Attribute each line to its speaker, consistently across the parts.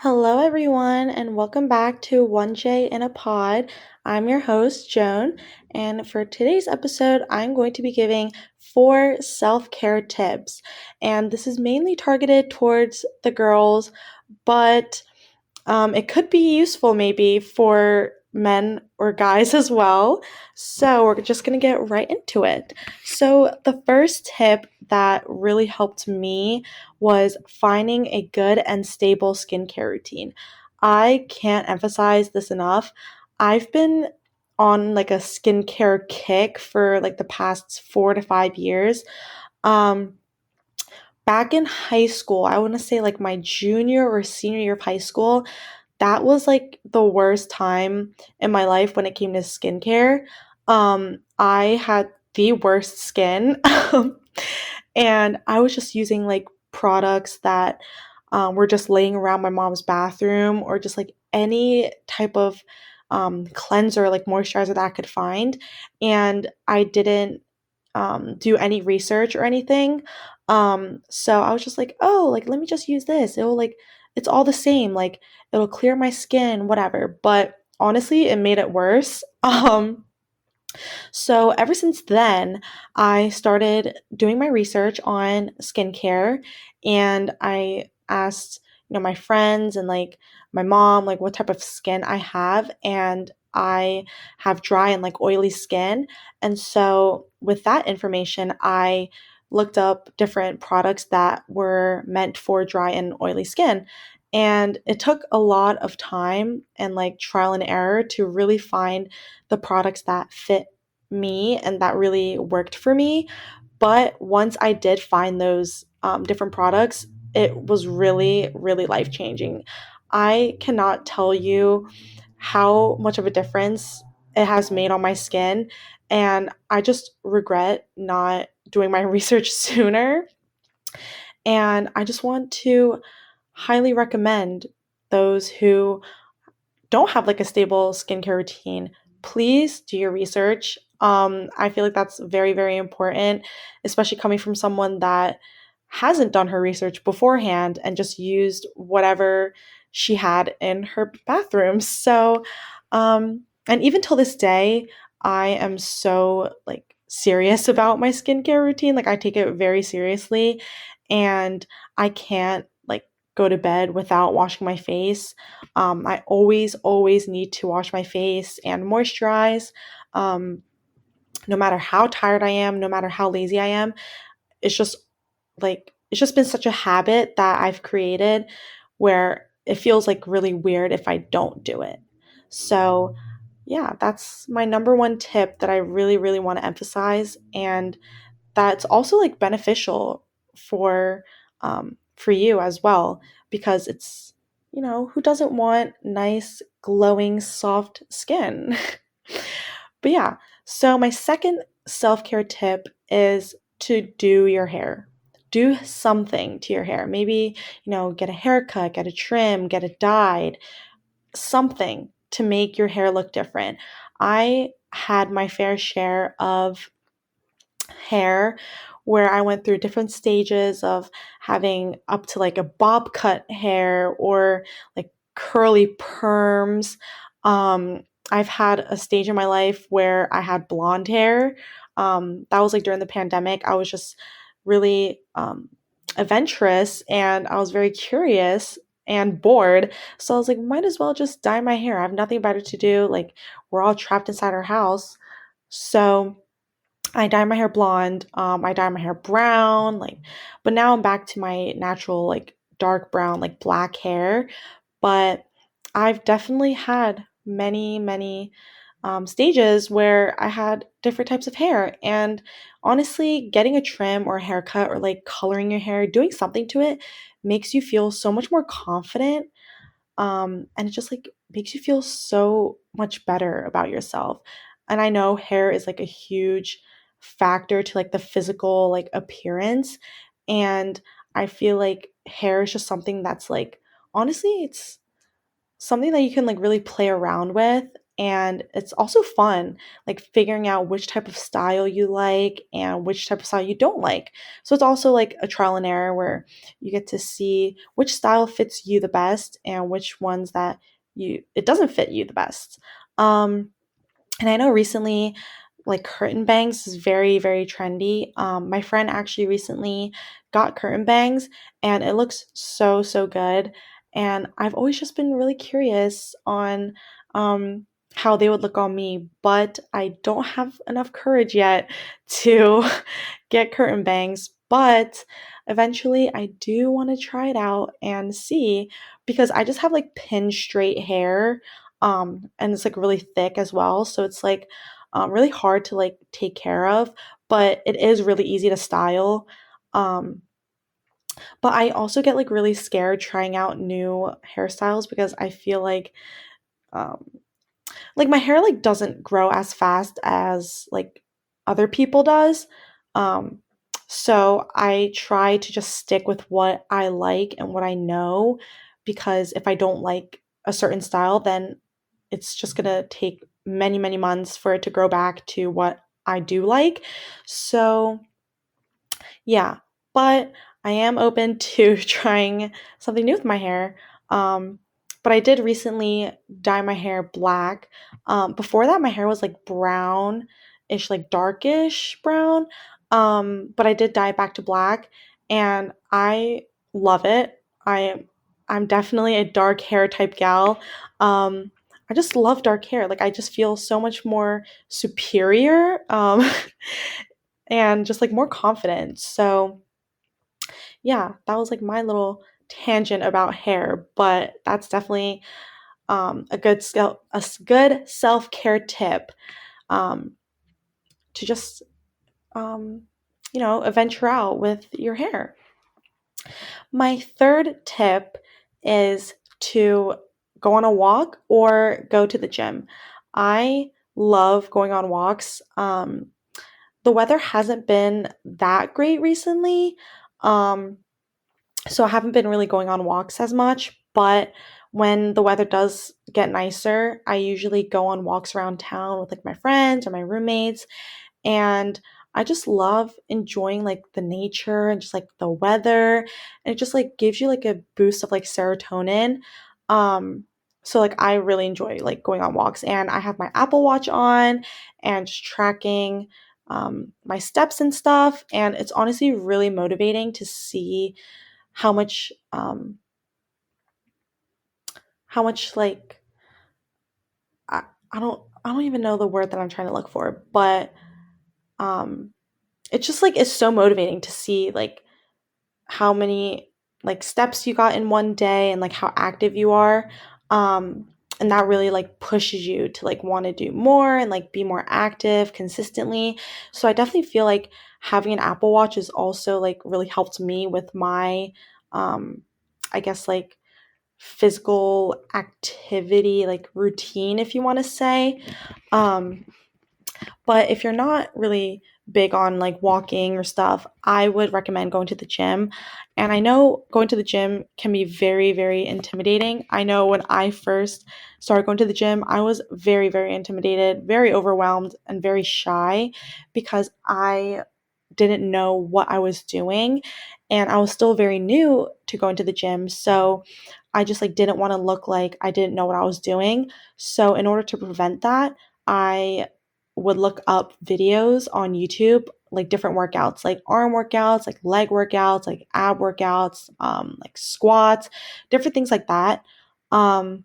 Speaker 1: Hello, everyone, and welcome back to 1J in a Pod. I'm your host, Joan, and for today's episode, I'm going to be giving 4 self-care tips. And this is mainly targeted towards the girls, but it could be useful maybe for men or guys as well. So we're just going to get right into it. So, the first tip that really helped me was finding a good and stable skincare routine. I can't emphasize this enough. I've been on like a skincare kick for like the past 4 to 5 years. Um, Back in high school, I want to say like my junior or senior year of high school, that was like the worst time in my life when it came to skincare. I had the worst skin, and I was just using like products that were just laying around my mom's bathroom or just like any type of cleanser, like moisturizer that I could find. And I didn't do any research or anything. So I was just like, oh, like let me just use this. It'll like it's all the same. Like it'll clear my skin, whatever. But honestly, it made it worse. So ever since then, I started doing my research on skincare and I asked, my friends and like my mom, like what type of skin I have. And I have dry and like oily skin. And so with that information, I looked up different products that were meant for dry and oily skin. And it took a lot of time and like trial and error to really find the products that fit me and that really worked for me. But once I did find those different products, it was really, really life changing. I cannot tell you how much of a difference it has made on my skin. And I just regret not doing my research sooner. And I just want to highly recommend those who don't have like a stable skincare routine, please do your research. I feel like that's very, very important, especially coming from someone that hasn't done her research beforehand and just used whatever she had in her bathroom. So, and even till this day, I am so like serious about my skincare routine. Like I take it very seriously, and I can't like go to bed without washing my face. I always, always need to wash my face and moisturize. Um, no matter how tired I am, no matter how lazy I am, it's just it's just been such a habit that I've created where it feels like really weird if I don't do it. So, yeah, that's my number one tip that I really, really want to emphasize. And that's also like beneficial for you as well because it's who doesn't want nice glowing soft skin. But yeah, so my second self-care tip is to do your hair. Do something to your hair. Maybe, get a haircut, get a trim, get it dyed, something to make your hair look different. I had my fair share of hair where I went through different stages of having up to like a bob cut hair or like curly perms. I've had a stage in my life where I had blonde hair. That was like during the pandemic. I was just really adventurous and I was very curious and bored. So I was like, might as well just dye my hair. I have nothing better to do. Like, we're all trapped inside our house. So I dye my hair blonde. I dye my hair brown, like, but now I'm back to my natural, like, dark brown, like black hair. But I've definitely had many, many stages where I had different types of hair. And honestly, getting a trim or a haircut or like coloring your hair, doing something to it makes you feel so much more confident, and it just like makes you feel so much better about yourself. And I know hair is like a huge factor to like the physical like appearance. And I feel like hair is just something that's like honestly, it's something that you can like really play around with. and it's also fun, like figuring out which type of style you like and which type of style you don't like. So it's also like a trial and error where you get to see which style fits you the best and which ones that you it doesn't fit you the best. Um, and I know recently, like curtain bangs is very, very trendy. My friend actually recently got curtain bangs and it looks so, so good. And I've always just been really curious on how they would look on me, but I don't have enough courage yet to get curtain bangs. But eventually, I do want to try it out and see because I just have like pin straight hair, and it's like really thick as well. So it's like really hard to like take care of, but it is really easy to style. Um, but I also get like really scared trying out new hairstyles because I feel um, like my hair like doesn't grow as fast as like other people does. Um, so I try to just stick with what I like and what I know because if I don't like a certain style, then it's just gonna take many, many months for it to grow back to what I do like. So yeah, but I am open to trying something new with my hair. Um, but I did recently dye my hair black. Before that, my hair was like brownish, like darkish brown. But I did dye it back to black, and I love it. I'm definitely a dark hair type gal. I just love dark hair. Like I just feel so much more superior. And just like more confident. So yeah, that was like my little tangent about hair, but that's definitely a good self care tip um, to just um, venture out with your hair. My third tip is to go on a walk or go to the gym. I love going on walks. The weather hasn't been that great recently. Um, So I haven't been really going on walks as much, but when the weather does get nicer, I usually go on walks around town with like my friends or my roommates, and I just love enjoying like the nature and just like the weather, and it just like gives you like a boost of like serotonin. Um so like I really enjoy like going on walks, and I have my Apple Watch on and just tracking my steps and stuff, and it's honestly really motivating to see how much like I, I don't even know the word that I'm trying to look for, but um it's just like it's so motivating to see like how many like steps you got in one day and like how active you are. And that really like pushes you to like want to do more and like be more active consistently. So I definitely feel like having an Apple Watch is also like really helped me with my um I guess like physical activity like routine, if you want to say. um but if you're not really big on like walking or stuff, I would recommend going to the gym. And I know going to the gym can be very, very intimidating. I know when I first started going to the gym, I was very, very intimidated, very overwhelmed, and very shy because I didn't know what I was doing. And I was still very new to going to the gym. So I just like didn't want to look like I didn't know what I was doing. So in order to prevent that, I would look up videos on YouTube, like different workouts, like arm workouts, like leg workouts, like ab workouts, like squats, different things like that. Um,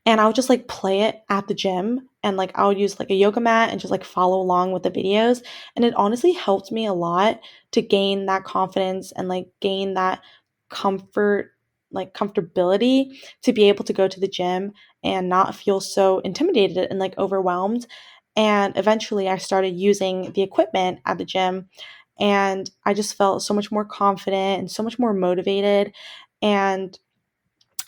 Speaker 1: and I would just like play it at the gym, and like I would use like a yoga mat and just like follow along with the videos. And it honestly helped me a lot to gain that confidence and like gain that comfort, like comfortability to be able to go to the gym and not feel so intimidated and like overwhelmed. And eventually I started using the equipment at the gym, and I just felt so much more confident and so much more motivated. And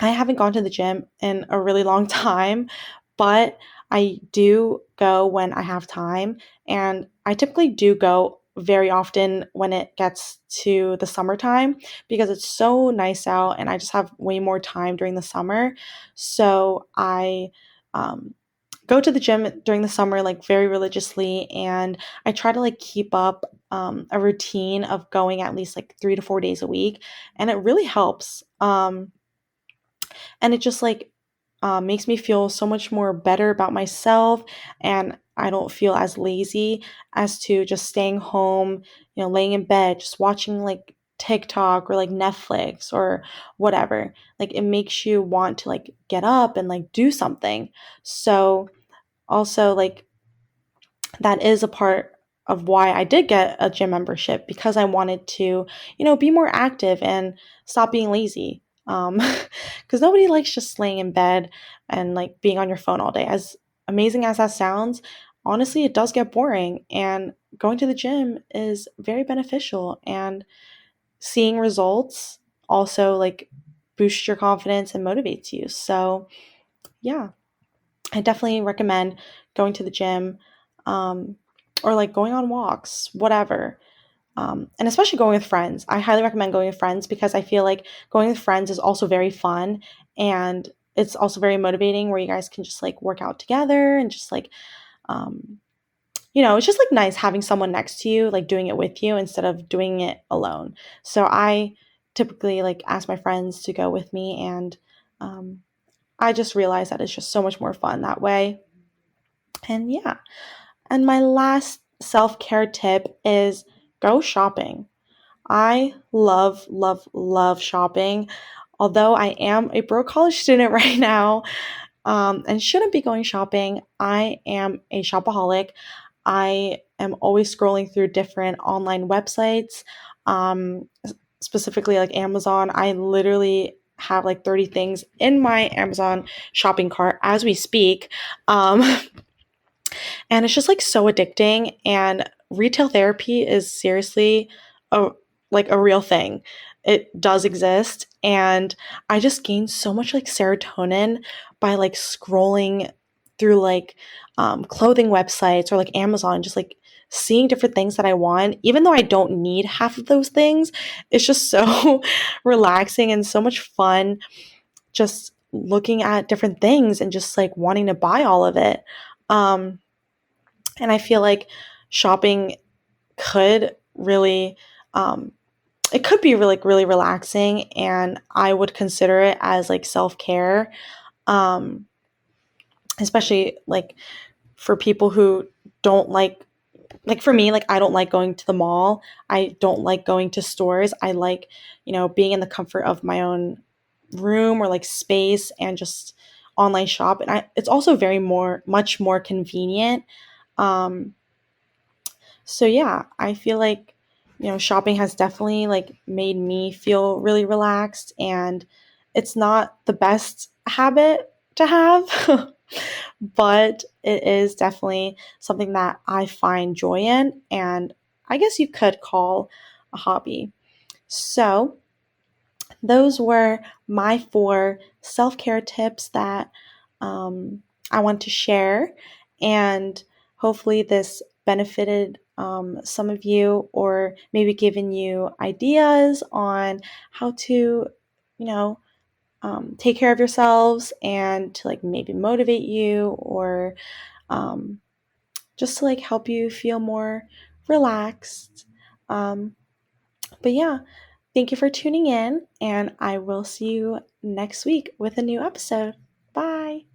Speaker 1: I haven't gone to the gym in a really long time, but I do go when I have time. And I typically do go very often when it gets to the summertime because it's so nice out and I just have way more time during the summer. So I go to the gym during the summer like very religiously, and I try to like keep up a routine of going at least like 3 to 4 days a week, and it really helps. And it just like makes me feel so much more better about myself, and I don't feel as lazy as to just staying home, laying in bed just watching like TikTok or like Netflix or whatever. Like it makes you want to like get up and like do something. So also like that is a part of why I did get a gym membership, because I wanted to, be more active and stop being lazy. Because nobody likes just laying in bed and like being on your phone all day. As amazing as that sounds, honestly, it does get boring. And going to the gym is very beneficial. And seeing results also like boosts your confidence and motivates you. So, yeah. I definitely recommend going to the gym, um, or like going on walks, whatever. And especially going with friends. I highly recommend going with friends because I feel like going with friends is also very fun, and it's also very motivating where you guys can just like work out together and just like, um, it's just like nice having someone next to you, like doing it with you instead of doing it alone. So I typically like ask my friends to go with me, and um, I just realize that it's just so much more fun that way. And yeah. And my last self care tip is go shopping. I love, love, love shopping. Although I am a broke college student right now, and shouldn't be going shopping, I am a shopaholic. I am always scrolling through different online websites, um, specifically like Amazon. I literally have like 30 things in my Amazon shopping cart as we speak. Um, and it's just like so addicting, and retail therapy is seriously a like a real thing. It does exist, and I just gained so much like serotonin by like scrolling through like clothing websites or like Amazon, just like seeing different things that I want, even though I don't need half of those things. It's just so relaxing and so much fun just looking at different things and just like wanting to buy all of it. um and I feel like shopping could really, um, it could be really, really relaxing, and I would consider it as like self care, um, especially like for people who don't like for me, like I don't like going to the mall. I don't like going to stores. I like, being in the comfort of my own room or like space and just online shop. And it's also much more convenient. Um, So yeah, I feel like, shopping has definitely like made me feel really relaxed, and it's not the best habit to have, but it is definitely something that I find joy in, and I guess you could call a hobby. So, those were my 4 self care tips that I want to share. And hopefully, this benefited some of you, or maybe given you ideas on how to, take care of yourselves and to like maybe motivate you, or um, just to like help you feel more relaxed. Um, but yeah, thank you for tuning in, and I will see you next week with a new episode. Bye.